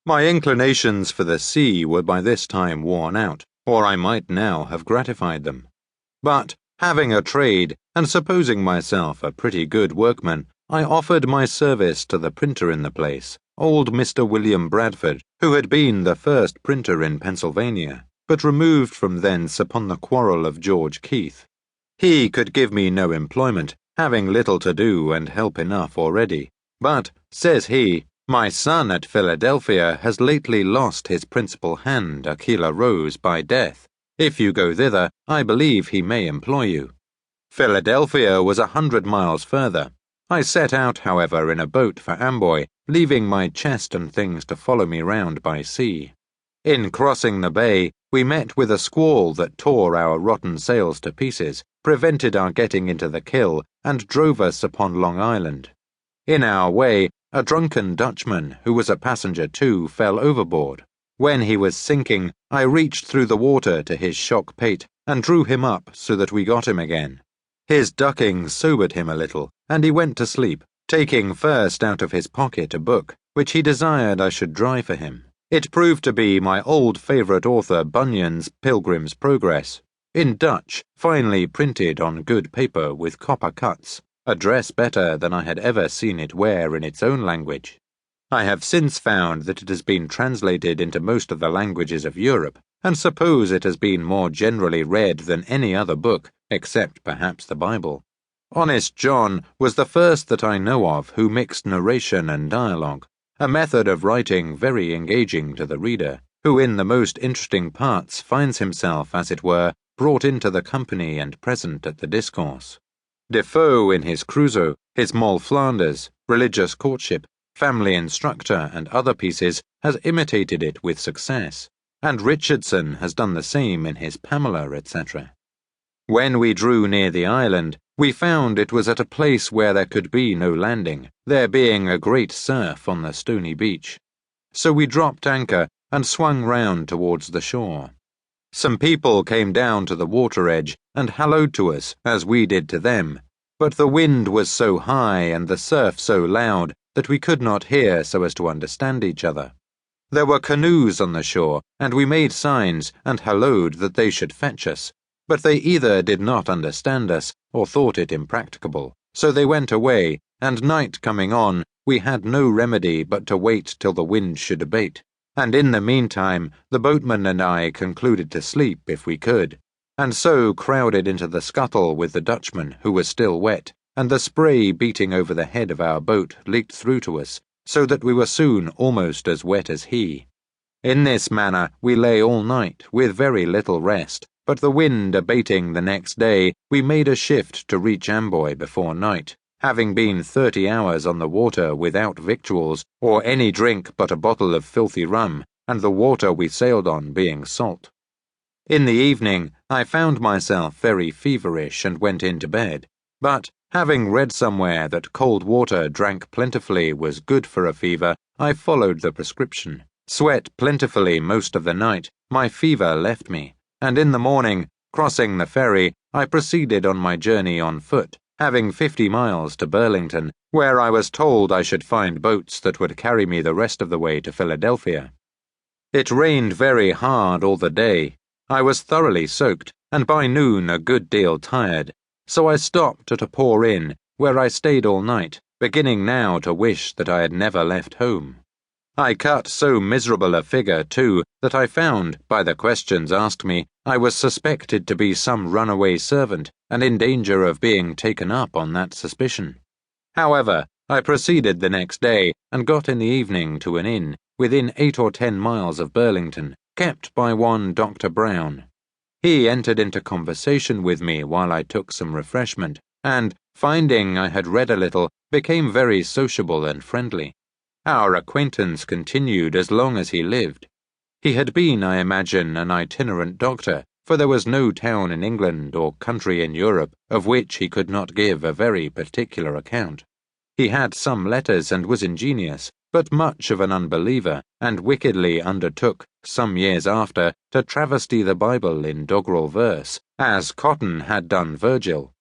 My inclinations for the sea were by this time worn out, or I might now have gratified them. But, having a trade, and supposing myself a pretty good workman, I offered my service to the printer in the place, old Mr. William Bradford, who had been the first printer in Pennsylvania, but removed from thence upon the quarrel of George Keith. He could give me no employment, having little to do and help enough already. But, says he, my son at Philadelphia has lately lost his principal hand, Aquila Rose, by death. If you go thither, I believe he may employ you. Philadelphia was 100 miles further. I set out, however, in a boat for Amboy, leaving my chest and things to follow me round by sea. In crossing the bay, we met with a squall that tore our rotten sails to pieces, prevented our getting into the Kill, and drove us upon Long Island. In our way, a drunken Dutchman, who was a passenger too, fell overboard. When he was sinking, I reached through the water to his shock pate and drew him up so that we got him again. His ducking sobered him a little, and he went to sleep, taking first out of his pocket a book, which he desired I should dry for him. It proved to be my old favourite author Bunyan's Pilgrim's Progress, in Dutch, finely printed on good paper with copper cuts, a dress better than I had ever seen it wear in its own language. I have since found that it has been translated into most of the languages of Europe, and suppose it has been more generally read than any other book, except perhaps the Bible. Honest John was the first that I know of who mixed narration and dialogue, a method of writing very engaging to the reader, who in the most interesting parts finds himself, as it were, brought into the company and present at the discourse. Defoe in his Crusoe, his Moll Flanders, Religious Courtship, Family Instructor, and other pieces has imitated it with success, and Richardson has done the same in his Pamela, etc. When we drew near the island, we found it was at a place where there could be no landing, there being a great surf on the stony beach. So we dropped anchor and swung round towards the shore. Some people came down to the water edge and hallooed to us, as we did to them, but the wind was so high and the surf so loud that we could not hear so as to understand each other. There were canoes on the shore, and we made signs and hallooed that they should fetch us, but they either did not understand us or thought it impracticable, so they went away, and night coming on, we had no remedy but to wait till the wind should abate, and in the meantime the boatman and I concluded to sleep if we could, and so crowded into the scuttle with the Dutchman, who was still wet, and the spray beating over the head of our boat leaked through to us, so that we were soon almost as wet as he. In this manner we lay all night, with very little rest, but the wind abating the next day, we made a shift to reach Amboy before night, having been 30 hours on the water without victuals, or any drink but a bottle of filthy rum, and the water we sailed on being salt. In the evening, I found myself very feverish and went in to bed, but, having read somewhere that cold water drank plentifully was good for a fever, I followed the prescription, sweat plentifully most of the night, my fever left me, and in the morning, crossing the ferry, I proceeded on my journey on foot, having 50 miles to Burlington, where I was told I should find boats that would carry me the rest of the way to Philadelphia. It rained very hard all the day. I was thoroughly soaked, and by noon a good deal tired, so I stopped at a poor inn, where I stayed all night, beginning now to wish that I had never left home. I cut so miserable a figure, too, that I found, by the questions asked me, I was suspected to be some runaway servant, and in danger of being taken up on that suspicion. However, I proceeded the next day, and got in the evening to an inn, within 8 or 10 miles of Burlington, kept by one Dr. Brown. He entered into conversation with me while I took some refreshment, and, finding I had read a little, became very sociable and friendly. Our acquaintance continued as long as he lived. He had been, I imagine, an itinerant doctor, for there was no town in England or country in Europe of which he could not give a very particular account. He had some letters and was ingenious, but much of an unbeliever, and wickedly undertook, some years after, to travesty the Bible in doggerel verse, as Cotton had done Virgil.